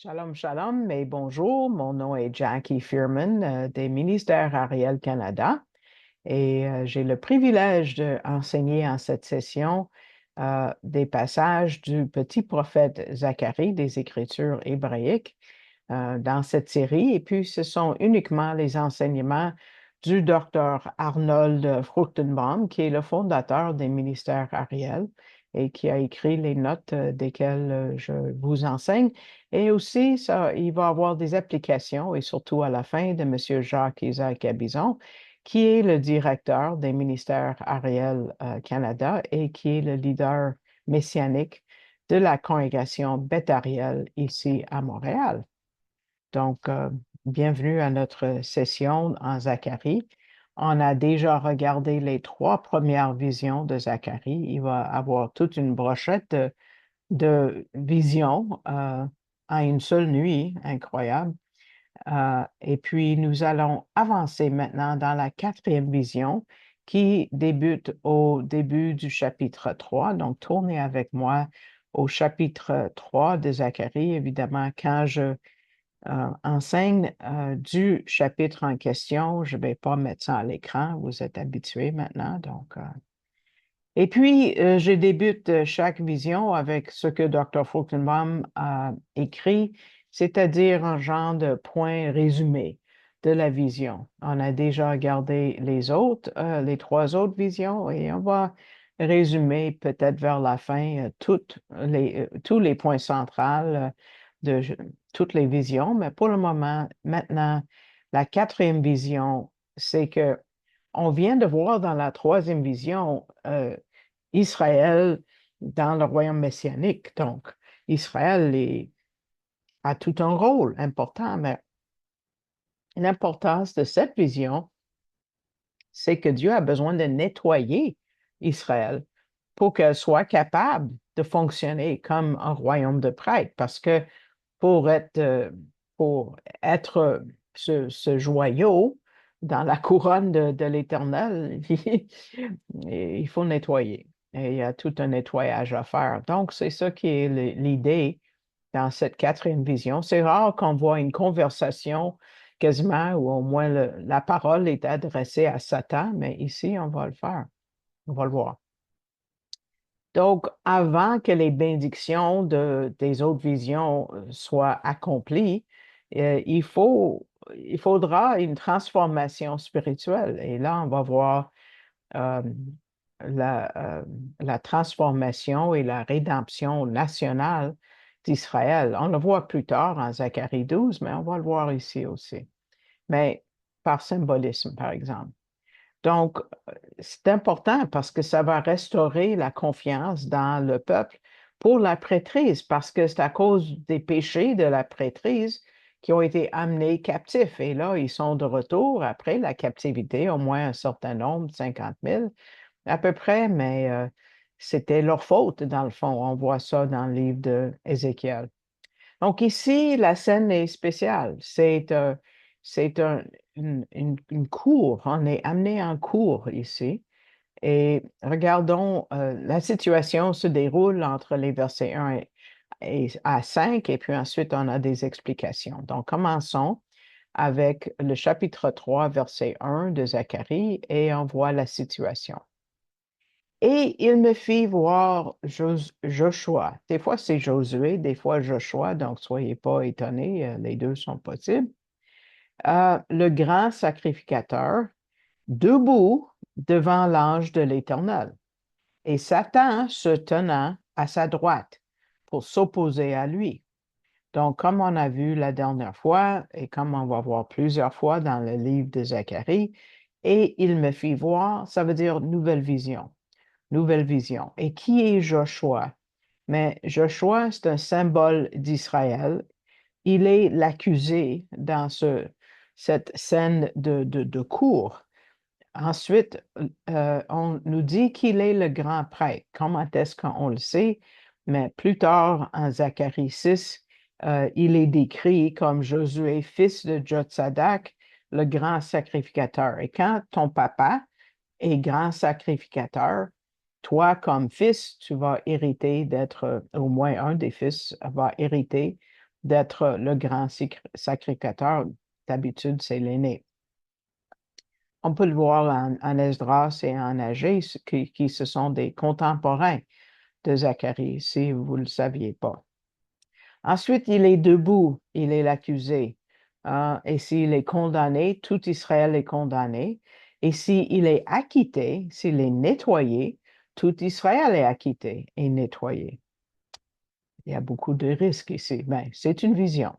Shalom, shalom, mais bonjour. Mon nom est Jackie Fearman des ministères Ariel Canada et j'ai le privilège d'enseigner en cette session des passages du petit prophète Zacharie des Écritures hébraïques dans cette série. Et puis, ce sont uniquement les enseignements du docteur Arnold Fruchtenbaum, qui est le fondateur des ministères Ariel et qui a écrit les notes desquelles je vous enseigne. Et aussi, ça, il va avoir des applications, et surtout à la fin, de M. Jacques-Isaac Abizon, qui est le directeur des ministères Ariel Canada et qui est le leader messianique de la congrégation Beth Ariel ici à Montréal. Donc, bienvenue à notre session en Zacharie. On a déjà regardé les 3 premières visions de Zacharie. Il va avoir toute une brochette de visions en une seule nuit, incroyable. Et puis, nous allons avancer maintenant dans la 4e vision qui débute au début du chapitre 3. Donc, tournez avec moi au chapitre 3 de Zacharie. Évidemment, quand je enseigne du chapitre en question. Je ne vais pas mettre ça à l'écran, vous êtes habitués maintenant. Donc, Et puis, je débute chaque vision avec ce que Dr. Fruchtenbaum a écrit, c'est-à-dire un genre de point résumé de la vision. On a déjà regardé les 3 autres visions, et on va résumer peut-être vers la fin tous les points centraux de toutes les visions, mais pour le moment, maintenant, la 4e vision, c'est que on vient de voir dans la 3e vision Israël dans le royaume messianique. Donc, a tout un rôle important, mais l'importance de cette vision, c'est que Dieu a besoin de nettoyer Israël pour qu'elle soit capable de fonctionner comme un royaume de prêtres, parce que pour être ce joyau dans la couronne de l'Éternel, il faut nettoyer. Et il y a tout un nettoyage à faire. Donc, c'est ça qui est l'idée dans cette 4e vision. C'est rare qu'on voit une conversation quasiment où au moins la parole est adressée à Satan, mais ici, on va le faire. On va le voir. Donc, avant que les bénédictions des autres visions soient accomplies, il faudra une transformation spirituelle. Et là, on va voir euh, la, euh, la transformation et la rédemption nationale d'Israël. On le voit plus tard en Zacharie 12, mais on va le voir ici aussi. Mais par symbolisme, par exemple. Donc, c'est important parce que ça va restaurer la confiance dans le peuple pour la prêtrise, parce que c'est à cause des péchés de la prêtrise qui ont été amenés captifs. Et là, ils sont de retour après la captivité, au moins un certain nombre, 50 000 à peu près, mais c'était leur faute dans le fond. On voit ça dans le livre d'Ézéchiel. Donc ici, la scène est spéciale. C'est une cour. On est amené en cour ici. Et regardons, la situation se déroule entre les versets 1 à 5, et puis ensuite on a des explications. Donc commençons avec le chapitre 3, verset 1 de Zacharie, et on voit la situation. Et il me fit voir Joshua. Des fois, c'est Josué, des fois Joshua, donc soyez pas étonnés, les deux sont possibles. Le grand sacrificateur, debout devant l'ange de l'Éternel, et Satan se tenant à sa droite pour s'opposer à lui. Donc, comme on a vu la dernière fois, et comme on va voir plusieurs fois dans le livre de Zacharie, et il me fit voir, ça veut dire nouvelle vision. Nouvelle vision. Et qui est Joshua? Mais Joshua, c'est un symbole d'Israël. Il est l'accusé dans cette scène de cour. Ensuite, on nous dit qu'il est le grand prêtre. Comment est-ce qu'on le sait? Mais plus tard, en Zacharie 6, il est décrit comme Josué, fils de Jotsadak, le grand sacrificateur. Et quand ton papa est grand sacrificateur, toi, comme fils, tu vas hériter d'être, au moins un des fils va hériter d'être le grand sacrificateur. D'habitude, c'est l'aîné. On peut le voir en Esdras et en Agé, qui ce sont des contemporains de Zacharie, si vous ne le saviez pas. Ensuite, il est debout, il est l'accusé. Et s'il est condamné, tout Israël est condamné. Et s'il est acquitté, s'il est nettoyé, tout Israël est acquitté et nettoyé. Il y a beaucoup de risques ici. Ben, c'est une vision.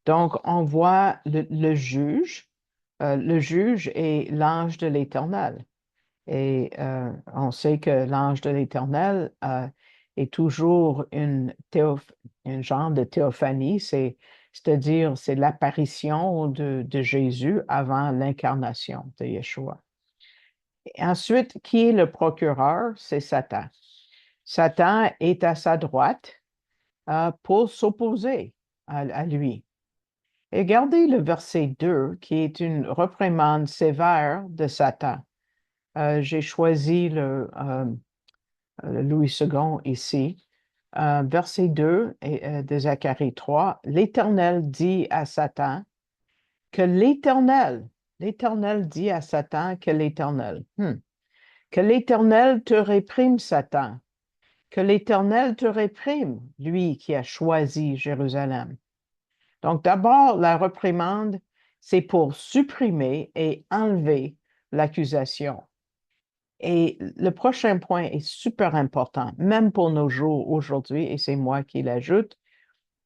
Donc, on voit le juge. Le juge est l'ange de l'Éternel. Et on sait que l'ange de l'Éternel est toujours un genre de théophanie, c'est-à-dire c'est l'apparition de Jésus avant l'incarnation de Yeshua. Et ensuite, qui est le procureur? C'est Satan. Satan est à sa droite pour s'opposer à lui. Et regardez le verset 2, qui est une réprimande sévère de Satan. J'ai choisi le Louis II ici. Verset 2 de Zacharie 3, l'Éternel dit à Satan que l'Éternel dit à Satan que l'Éternel te réprime, Satan, que l'Éternel te réprime, lui qui a choisi Jérusalem. Donc d'abord, la réprimande, c'est pour supprimer et enlever l'accusation. Et le prochain point est super important, même pour nos jours aujourd'hui, et c'est moi qui l'ajoute,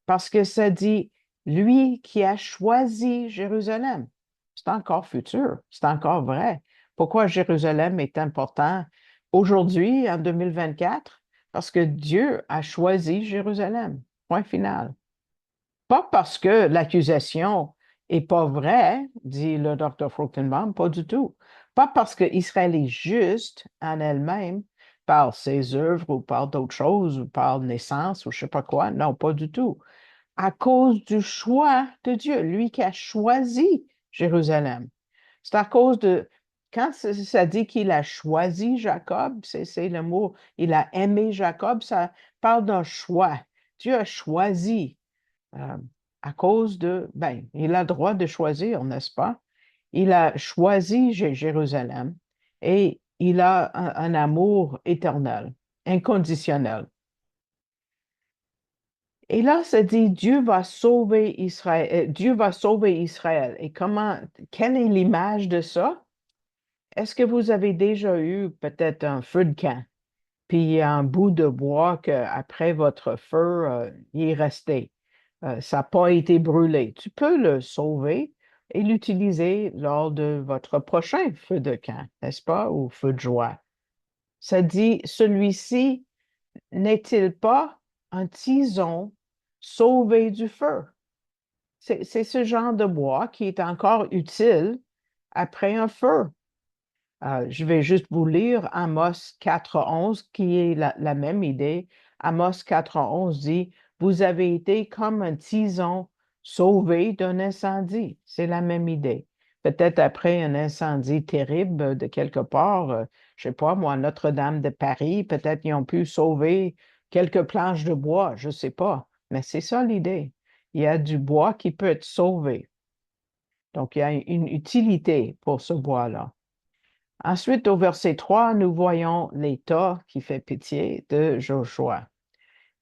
parce que ça dit, lui qui a choisi Jérusalem. C'est encore futur, c'est encore vrai. Pourquoi Jérusalem est important aujourd'hui, en 2024? Parce que Dieu a choisi Jérusalem. Point final. Pas parce que l'accusation est pas vraie, dit le docteur Fruchtenbaum, pas du tout. Pas parce qu'Israël est juste en elle-même, par ses œuvres ou par d'autres choses, ou par naissance ou je sais pas quoi. Non, pas du tout. À cause du choix de Dieu, lui qui a choisi Jérusalem. C'est à cause de, quand ça dit qu'il a choisi Jacob, c'est le mot, il a aimé Jacob, ça parle d'un choix. Dieu a choisi euh, à cause de, ben, il a le droit de choisir, n'est-ce pas? Il a choisi Jérusalem et il a un amour éternel, inconditionnel. Et là, ça dit, Dieu va sauver Israël. Dieu va sauver Israël. Et comment, quelle est l'image de ça? Est-ce que vous avez déjà eu peut-être un feu de camp, puis un bout de bois qu'après votre feu, il est resté? Ça n'a pas été brûlé. Tu peux le sauver et l'utiliser lors de votre prochain feu de camp, n'est-ce pas, ou feu de joie. Ça dit, celui-ci n'est-il pas un tison sauvé du feu? C'est ce genre de bois qui est encore utile après un feu. Je vais juste vous lire Amos 4.11, qui est la même idée. Amos 4.11 dit, vous avez été comme un tison sauvé d'un incendie. C'est la même idée. Peut-être après un incendie terrible de quelque part, je ne sais pas, moi, Notre-Dame de Paris, peut-être ils ont pu sauver quelques planches de bois, je ne sais pas. Mais c'est ça l'idée. Il y a du bois qui peut être sauvé. Donc, il y a une utilité pour ce bois-là. Ensuite, au verset 3, nous voyons l'état qui fait pitié de Joshua.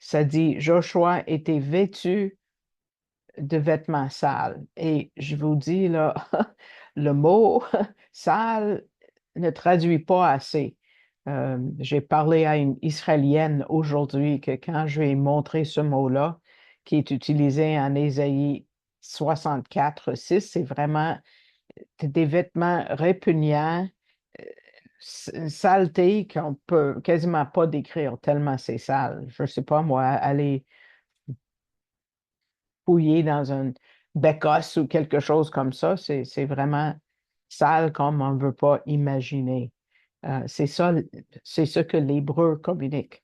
Ça dit, Joshua était vêtu de vêtements sales. Et je vous dis, là, le mot sale ne traduit pas assez. J'ai parlé à une Israélienne aujourd'hui que quand je lui ai montré ce mot-là, qui est utilisé en Ésaïe 64:6, c'est vraiment des vêtements répugnants, saleté qu'on peut quasiment pas décrire tellement c'est sale. Je sais pas, moi, aller fouiller dans un bécosse ou quelque chose comme ça, c'est vraiment sale comme on ne veut pas imaginer. C'est ça, c'est ce que l'hébreu communique.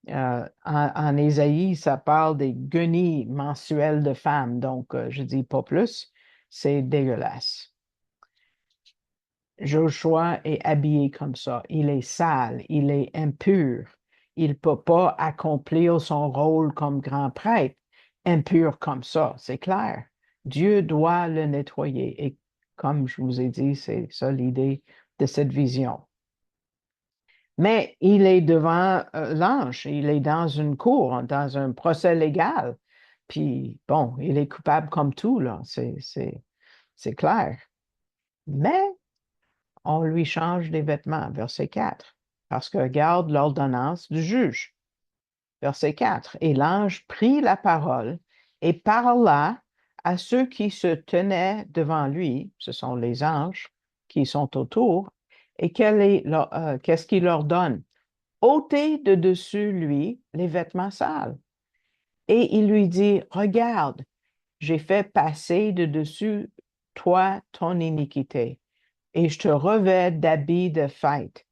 En Ésaïe, ça parle des guenilles mensuelles de femmes, donc je dis pas plus, c'est dégueulasse. Joshua est habillé comme ça. Il est sale, il est impur. Il ne peut pas accomplir son rôle comme grand prêtre. impur comme ça, c'est clair. Dieu doit le nettoyer. Et comme je vous ai dit, c'est ça l'idée de cette vision. Mais il est devant l'ange, il est dans une cour, dans un procès légal. Puis, bon, il est coupable comme tout, là, c'est clair. Mais on lui change les vêtements, verset 4, parce que regarde l'ordonnance du juge. Verset 4. Et l'ange prit la parole et parla à ceux qui se tenaient devant lui, ce sont les anges qui sont autour, et qu'est-ce qu'il leur donne? Ôtez de dessus lui les vêtements sales. Et il lui dit, regarde, j'ai fait passer de dessus toi ton iniquité, et je te revêts d'habits de fête.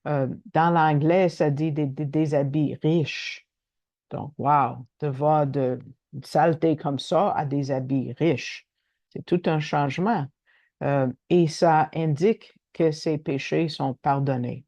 Dans l'anglais, ça dit des habits riches. Donc, wow, de voir de saleté comme ça à des habits riches. C'est tout un changement. Et ça indique que ses péchés sont pardonnés.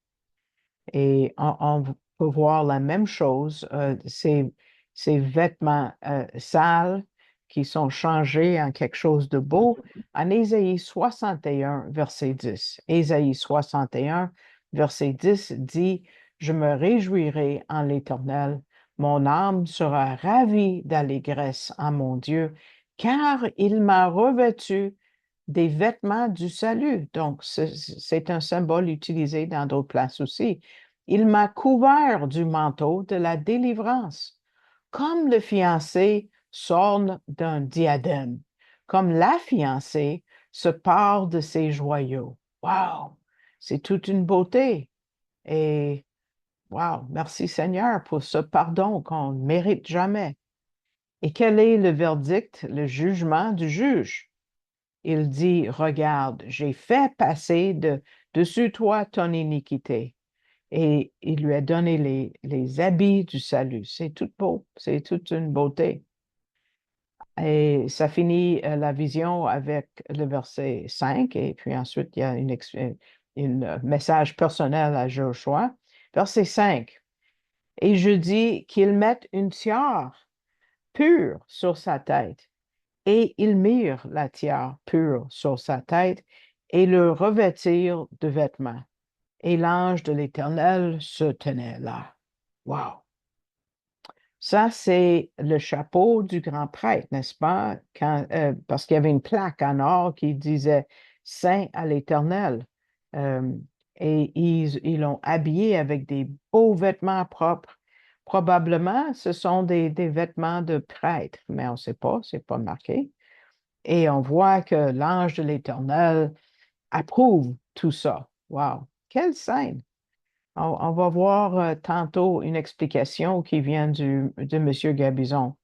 Et on peut voir la même chose, ces vêtements sales qui sont changés en quelque chose de beau, en Ésaïe 61, verset 10. Ésaïe 61, verset 10 dit, je me réjouirai en l'Éternel, mon âme sera ravie d'allégresse en mon Dieu, car il m'a revêtu des vêtements du salut. Donc, c'est un symbole utilisé dans d'autres places aussi. Il m'a couvert du manteau de la délivrance, comme le fiancé s'orne d'un diadème, comme la fiancée se pare de ses joyaux. Wow! C'est toute une beauté. Et wow, merci Seigneur pour ce pardon qu'on ne mérite jamais. Et quel est le verdict, le jugement du juge? Il dit, regarde, j'ai fait passer dessus toi ton iniquité. Et il lui a donné les habits du salut. C'est tout beau, c'est toute une beauté. Et ça finit la vision avec le verset 5, et puis ensuite il y a une message personnel à Joshua. Verset 5. Et je dis qu'il mette une tiare pure sur sa tête, et ils mirent la tiare pure sur sa tête et le revêtirent de vêtements. Et l'ange de l'Éternel se tenait là. Wow! Ça, c'est le chapeau du grand prêtre, n'est-ce pas? Parce qu'il y avait une plaque en or qui disait Saint à l'Éternel. Euh, et ils l'ont habillé avec des beaux vêtements propres. Probablement, ce sont des vêtements de prêtre, mais on ne sait pas, c'est pas marqué. Et on voit que l'ange de l'Éternel approuve tout ça. Wow! Quelle scène! On va voir tantôt une explication qui vient de M. Gabizon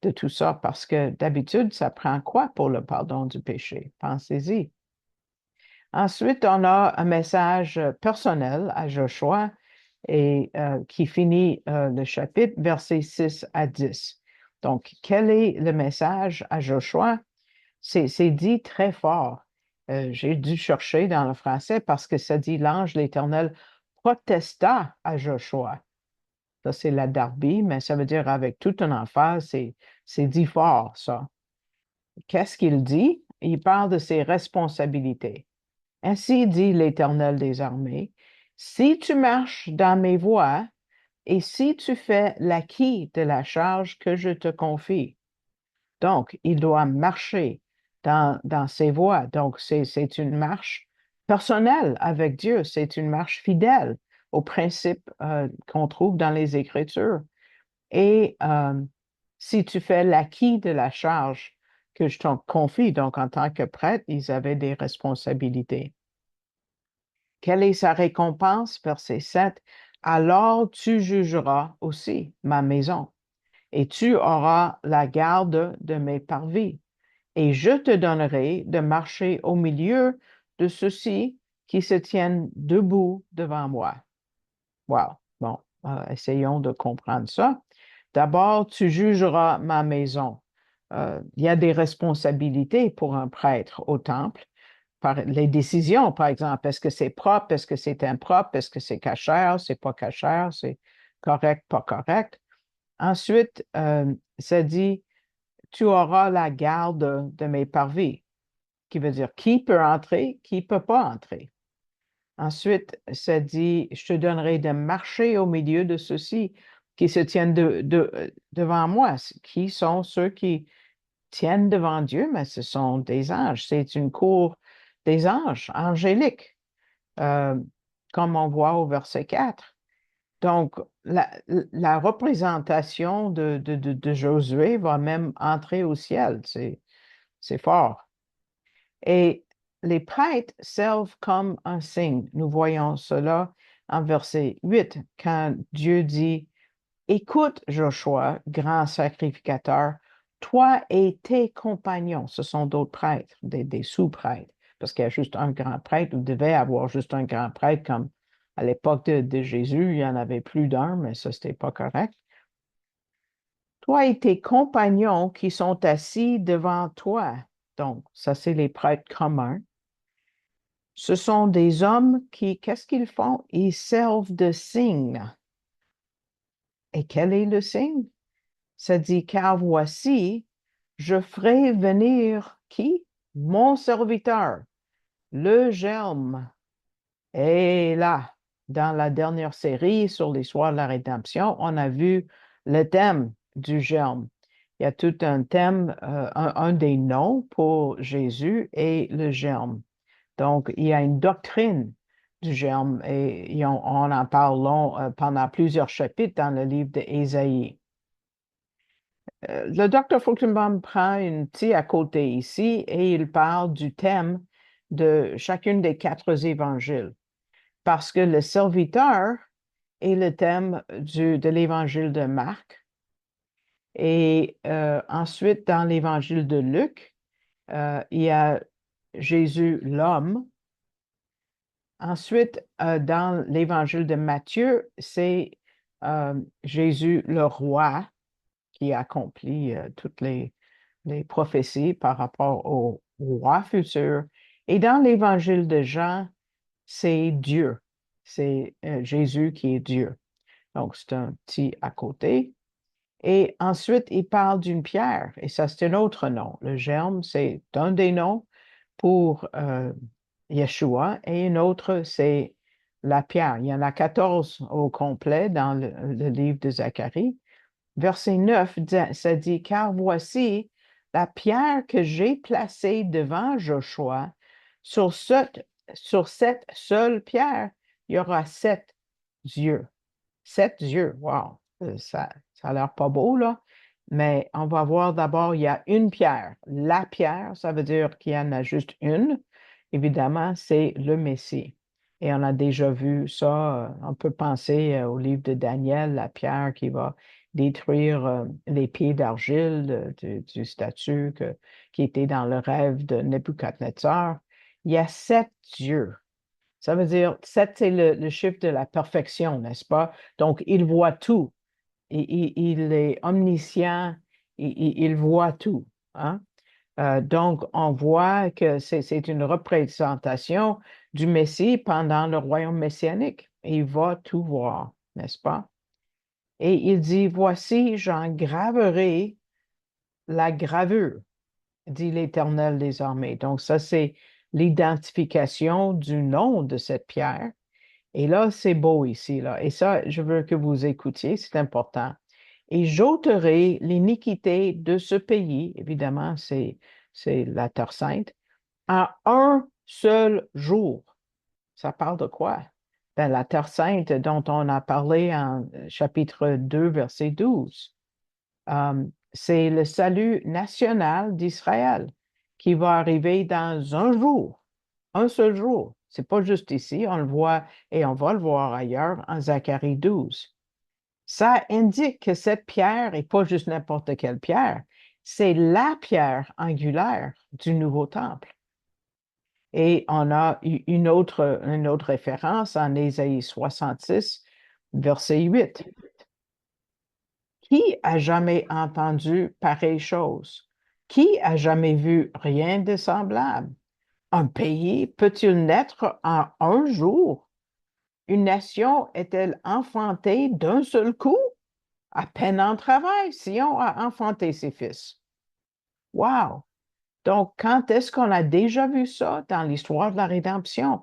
de tout ça, parce que d'habitude, ça prend quoi pour le pardon du péché? Pensez-y. Ensuite, on a un message personnel à Joshua et qui finit le chapitre, versets 6 à 10. Donc, quel est le message à Joshua? C'est dit très fort. J'ai dû chercher dans le français parce que ça dit l'ange de l'Éternel protesta à Joshua. Ça, c'est la Darby, mais ça veut dire avec toute une emphase, c'est dit fort, ça. Qu'est-ce qu'il dit? Il parle de ses responsabilités. Ainsi dit l'Éternel des armées, si tu marches dans mes voies et si tu fais l'acquis de la charge que je te confie, donc il doit marcher dans ses voies. Donc c'est une marche personnelle avec Dieu, c'est une marche fidèle aux principes qu'on trouve dans les Écritures. Et si tu fais l'acquis de la charge que je t'en confie, donc en tant que prêtre, ils avaient des responsabilités. Quelle est sa récompense? Verset 7. Alors tu jugeras aussi ma maison, et tu auras la garde de mes parvis, et je te donnerai de marcher au milieu de ceux-ci qui se tiennent debout devant moi. Wow. Bon, essayons de comprendre ça. D'abord, tu jugeras ma maison. Il y a des responsabilités pour un prêtre au temple. Les décisions, par exemple, est-ce que c'est propre, est-ce que c'est impropre, est-ce que c'est cachère, c'est pas cachère, c'est correct, pas correct. Ensuite, ça dit, tu auras la garde de mes parvis, qui veut dire qui peut entrer, qui peut pas entrer. Ensuite, ça dit, je te donnerai de marcher au milieu de ceux-ci qui se tiennent devant moi. Qui sont ceux qui tiennent devant Dieu? Mais ce sont des anges. C'est une cour des anges, angéliques, euh, comme on voit au verset 4. Donc, la représentation de Josué va même entrer au ciel. C'est fort. Et les prêtres servent comme un signe. Nous voyons cela en verset 8, quand Dieu dit, écoute, Joshua, grand sacrificateur, toi et tes compagnons, ce sont d'autres prêtres, des sous-prêtres, parce qu'il y a juste un grand prêtre, ou devait avoir juste un grand prêtre, comme à l'époque de Jésus, il y en avait plus d'un, mais ça, c'était pas correct. Toi et tes compagnons qui sont assis devant toi, donc ça, c'est les prêtres communs, ce sont des hommes qui, qu'est-ce qu'ils font? Ils servent de signe. Et quel est le signe? Ça dit, car voici, je ferai venir qui? Mon serviteur, le germe. Et là, dans la dernière série sur l'histoire de la rédemption, on a vu le thème du germe. Il y a tout un thème, un des noms pour Jésus et le germe. Donc, il y a une doctrine du germe et on en parle pendant plusieurs chapitres dans le livre d'Ésaïe. Le docteur Fruchtenbaum prend une petite à côté ici et il parle du thème de chacune des 4 évangiles. Parce que le serviteur est le thème de l'évangile de Marc. Et ensuite, dans l'évangile de Luc, il y a Jésus l'homme. Ensuite, dans l'évangile de Matthieu, c'est Jésus le roi qui accomplit toutes les prophéties par rapport au roi futur. Et dans l'évangile de Jean, c'est Dieu. C'est Jésus qui est Dieu. Donc, c'est un petit à côté. Et ensuite, il parle d'une pierre, et ça, c'est un autre nom. Le germe, c'est un des noms pour Yeshua, et une autre, c'est la pierre. Il y en a 14 au complet dans le livre de Zacharie. Verset 9, ça dit, car voici la pierre que j'ai placée devant Joshua, sur cette seule pierre, il y aura 7 dieux. 7 dieux, wow, ça a l'air pas beau, là. Mais on va voir d'abord, il y a une pierre. La pierre, ça veut dire qu'il y en a juste une. Évidemment, c'est le Messie. Et on a déjà vu ça, on peut penser au livre de Daniel, la pierre qui va détruire les pieds d'argile du statue qui était dans le rêve de Nebuchadnezzar. Il y a 7 dieux. Ça veut dire, 7, c'est le chiffre de la perfection, n'est-ce pas? Donc, il voit tout. Il est omniscient, il voit tout. Hein? Donc, on voit que c'est une représentation du Messie pendant le royaume messianique. Il va tout voir, n'est-ce pas? Et il dit, voici, j'en graverai la gravure, dit l'Éternel des armées. Donc, ça, c'est l'identification du nom de cette pierre. Et là, c'est beau ici, là. Et ça, je veux que vous écoutiez, c'est important. Et j'ôterai l'iniquité de ce pays, évidemment, c'est la Terre sainte, en un seul jour. Ça parle de quoi? Ben, la Terre sainte dont on a parlé en chapitre 2, verset 12. C'est le salut national d'Israël qui va arriver dans un jour, un seul jour. C'est pas juste ici, on le voit et on va le voir ailleurs en Zacharie 12. Ça indique que cette pierre n'est pas juste n'importe quelle pierre, c'est la pierre angulaire du nouveau temple. Et on a une autre référence en Ésaïe 66, verset 8. Qui a jamais entendu pareille chose? Qui a jamais vu rien de semblable? Un pays peut-il naître en un jour? Une nation est-elle enfantée d'un seul coup? À peine en travail, Sion a enfanté ses fils. Wow! Donc, quand est-ce qu'on a déjà vu ça dans l'histoire de la rédemption?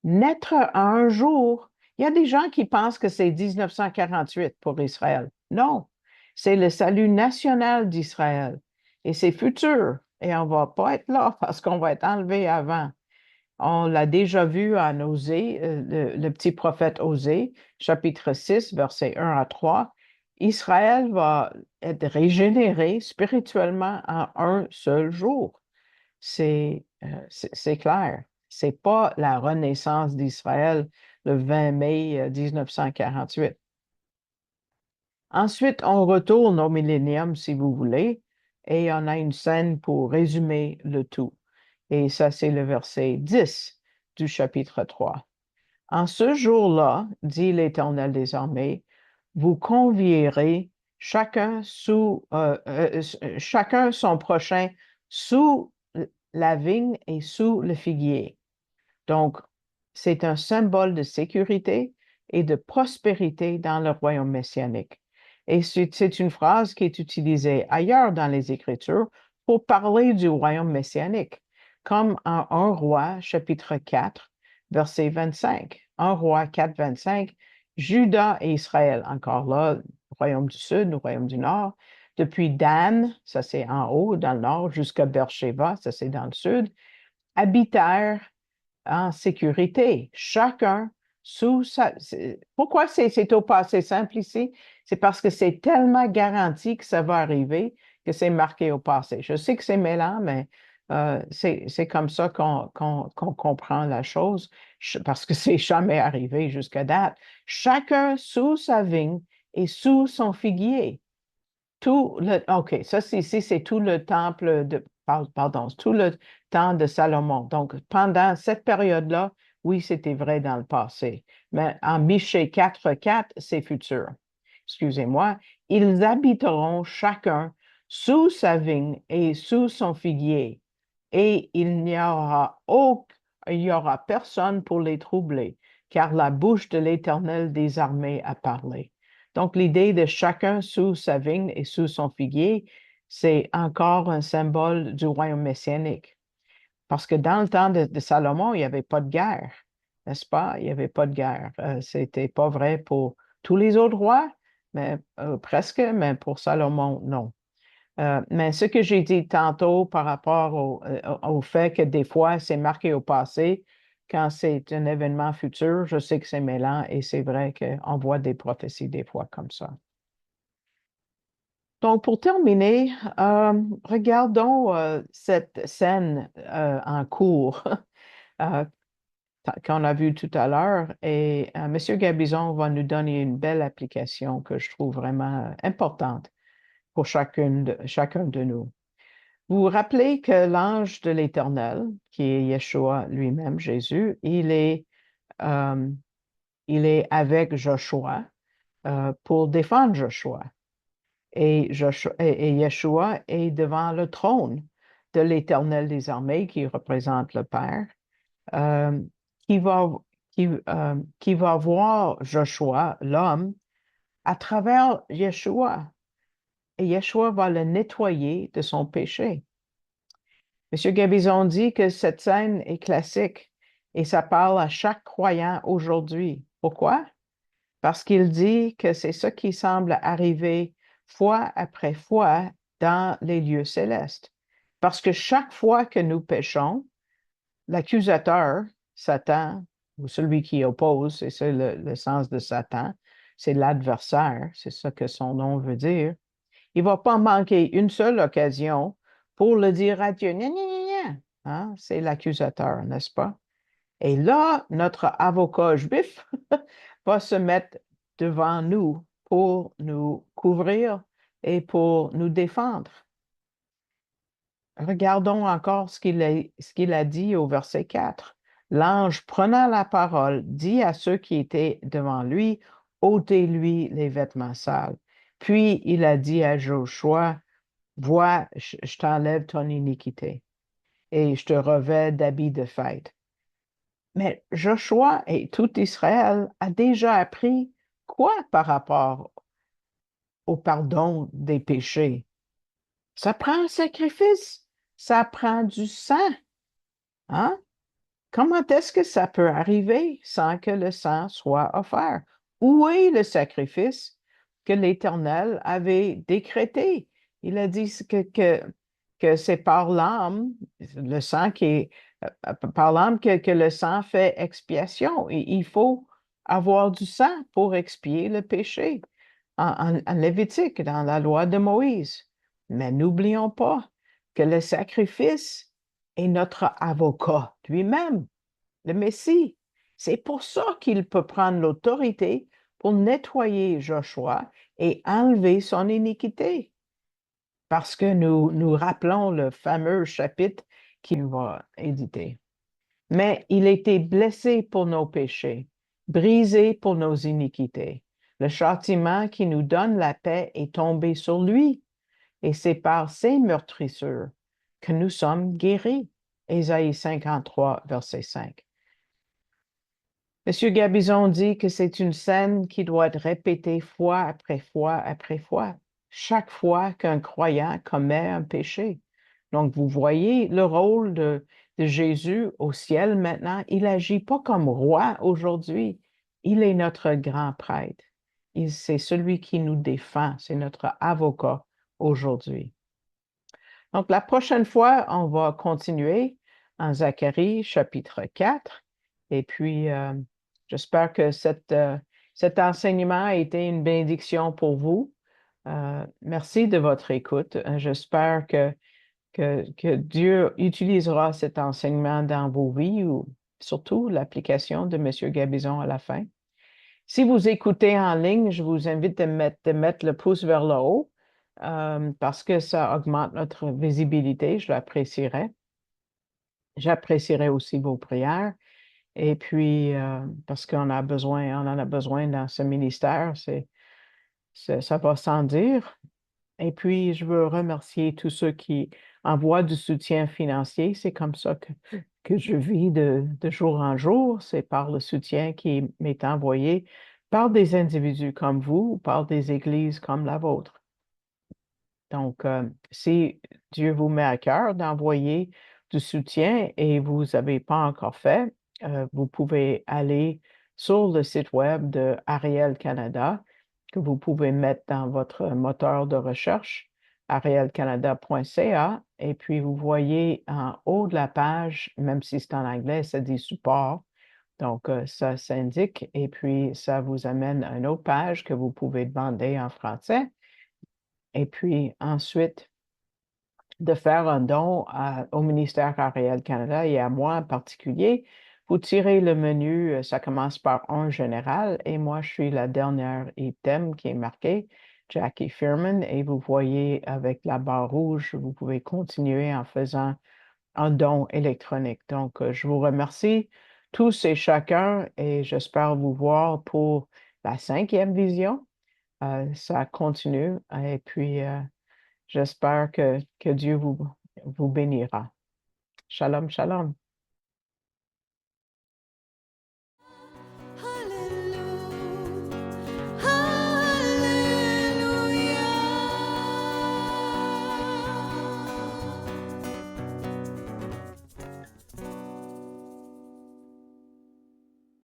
Naître un jour, il y a des gens qui pensent que c'est 1948 pour Israël. Non, c'est le salut national d'Israël et c'est futur. Et on ne va pas être là parce qu'on va être enlevé avant. On l'a déjà vu à Osée, le petit prophète Osée, chapitre 6, versets 1 à 3. Israël va être régénéré spirituellement en un seul jour. C'est clair. C'est pas la renaissance d'Israël le 20 mai 1948. Ensuite, on retourne au millénium, si vous voulez, et on a une scène pour résumer le tout. Et ça, c'est le verset 10 du chapitre 3. En ce jour-là, dit l'Éternel des armées, vous convierez chacun son prochain sous la vigne et sous le figuier. Donc, c'est un symbole de sécurité et de prospérité dans le royaume messianique. Et c'est une phrase qui est utilisée ailleurs dans les Écritures pour parler du royaume messianique, comme en 1 Roi, chapitre 4, verset 25. 1 Roi 4, 25, Juda et Israël, encore là, royaume du Sud, le royaume du Nord, depuis Dan, ça c'est en haut, dans le nord, jusqu'à Beersheba, ça c'est dans le sud, habitèrent en sécurité, chacun sous sa... Pourquoi c'est au passé simple ici? C'est parce que c'est tellement garanti que ça va arriver que c'est marqué au passé. Je sais que c'est mêlant, mais c'est comme ça qu'on comprend la chose, parce que c'est jamais arrivé jusqu'à date. Chacun sous sa vigne et sous son figuier. OK, ça, ici, c'est tout le temple pardon, tout le temps de Salomon. Donc, pendant cette période-là, oui, c'était vrai dans le passé. Mais en Michée 4:4, c'est futur. Excusez-moi. Ils habiteront chacun sous sa vigne et sous son figuier, et il y aura personne pour les troubler, car la bouche de l'Éternel des armées a parlé. Donc, l'idée de chacun sous sa vigne et sous son figuier, c'est encore un symbole du royaume messianique. Parce que dans le temps de Salomon, il n'y avait pas de guerre, n'est-ce pas? Il n'y avait pas de guerre. C'était pas vrai pour tous les autres rois, mais presque, mais pour Salomon, non. Mais ce que j'ai dit tantôt par rapport au fait que des fois, c'est marqué au passé, quand c'est un événement futur, je sais que c'est mêlant et c'est vrai qu'on voit des prophéties des fois comme ça. Donc, pour terminer, regardons cette scène en cours euh, qu'on a vue tout à l'heure et M. Gabizon va nous donner une belle application que je trouve vraiment importante pour chacun de nous. Vous vous rappelez que l'ange de l'Éternel, qui est Yeshua lui-même, Jésus, euh, il est avec Joshua pour défendre Joshua. Et Yeshua est devant le trône de l'Éternel des armées, qui représente le Père, euh, qui va, qui va voir Joshua, l'homme, à travers Yeshua. Et Yeshua va le nettoyer de son péché. M. Gabizon dit que cette scène est classique et ça parle à chaque croyant aujourd'hui. Pourquoi? Parce qu'il dit que c'est ce qui semble arriver fois après fois dans les lieux célestes. Parce que chaque fois que nous péchons, l'accusateur, Satan, ou celui qui oppose, c'est ça le sens de Satan, c'est l'adversaire, c'est ça que son nom veut dire, il ne va pas manquer une seule occasion pour le dire à Dieu. Gna, gna, gna, gna. Hein? C'est l'accusateur, n'est-ce pas? Et là, notre avocat juif va se mettre devant nous pour nous couvrir et pour nous défendre. Regardons encore ce qu'il a dit au verset 4. L'ange, prenant la parole, dit à ceux qui étaient devant lui, ôtez-lui les vêtements sales. Puis il a dit à Joshua, vois, je t'enlève ton iniquité et je te revêts d'habits de fête. Mais Joshua et tout Israël a déjà appris quoi par rapport au pardon des péchés? Ça prend un sacrifice. Ça prend du sang. Hein? Comment est-ce que ça peut arriver sans que le sang soit offert? Où est le sacrifice que l'Éternel avait décrété? Il a dit que c'est par l'âme, le sang qui est par l'âme que le sang fait expiation. Et il faut avoir du sang pour expier le péché en Lévitique, dans la loi de Moïse. Mais n'oublions pas que le sacrifice est notre avocat lui-même, le Messie. C'est pour ça qu'il peut prendre l'autorité pour nettoyer Joshua et enlever son iniquité. Parce que nous rappelons le fameux chapitre qu'il va éditer. Mais il a été blessé pour nos péchés, brisé pour nos iniquités. Le châtiment qui nous donne la paix est tombé sur lui, et c'est par ses meurtrissures que nous sommes guéris. Ésaïe 53, verset 5. Monsieur Gabizon dit que c'est une scène qui doit être répétée fois après fois après fois, chaque fois qu'un croyant commet un péché. Donc, vous voyez le rôle de Jésus au ciel maintenant. Il n'agit pas comme roi aujourd'hui. Il est notre grand prêtre. C'est celui qui nous défend. C'est notre avocat aujourd'hui. Donc, la prochaine fois, on va continuer en Zacharie chapitre 4. Et puis, j'espère que cet enseignement a été une bénédiction pour vous. Merci de votre écoute. J'espère que Dieu utilisera cet enseignement dans vos vies ou surtout l'application de M. Gabizon à la fin. Si vous écoutez en ligne, je vous invite de mettre le pouce vers le haut parce que ça augmente notre visibilité. Je l'apprécierais. J'apprécierais aussi vos prières. Et puis, parce qu'on on en a besoin dans ce ministère, ça va sans dire. Et puis, je veux remercier tous ceux qui envoient du soutien financier. C'est comme ça que je vis de jour en jour. C'est par le soutien qui m'est envoyé par des individus comme vous ou par des églises comme la vôtre. Donc, si Dieu vous met à cœur d'envoyer du soutien et vous n'avez pas encore fait, vous pouvez aller sur le site web de Ariel Canada que vous pouvez mettre dans votre moteur de recherche, arielcanada.ca, et puis vous voyez en haut de la page, même si c'est en anglais, ça dit support. Donc, ça s'indique et puis ça vous amène à une autre page que vous pouvez demander en français. Et puis ensuite, de faire un don au ministère Ariel Canada et à moi en particulier. Vous tirez le menu, ça commence par un général et moi je suis la dernière item qui est marqué, Jackie Fearman, et vous voyez avec la barre rouge, vous pouvez continuer en faisant un don électronique. Donc, je vous remercie tous et chacun et j'espère vous voir pour la 5e vision. Ça continue et puis j'espère que Dieu vous bénira. Shalom, shalom.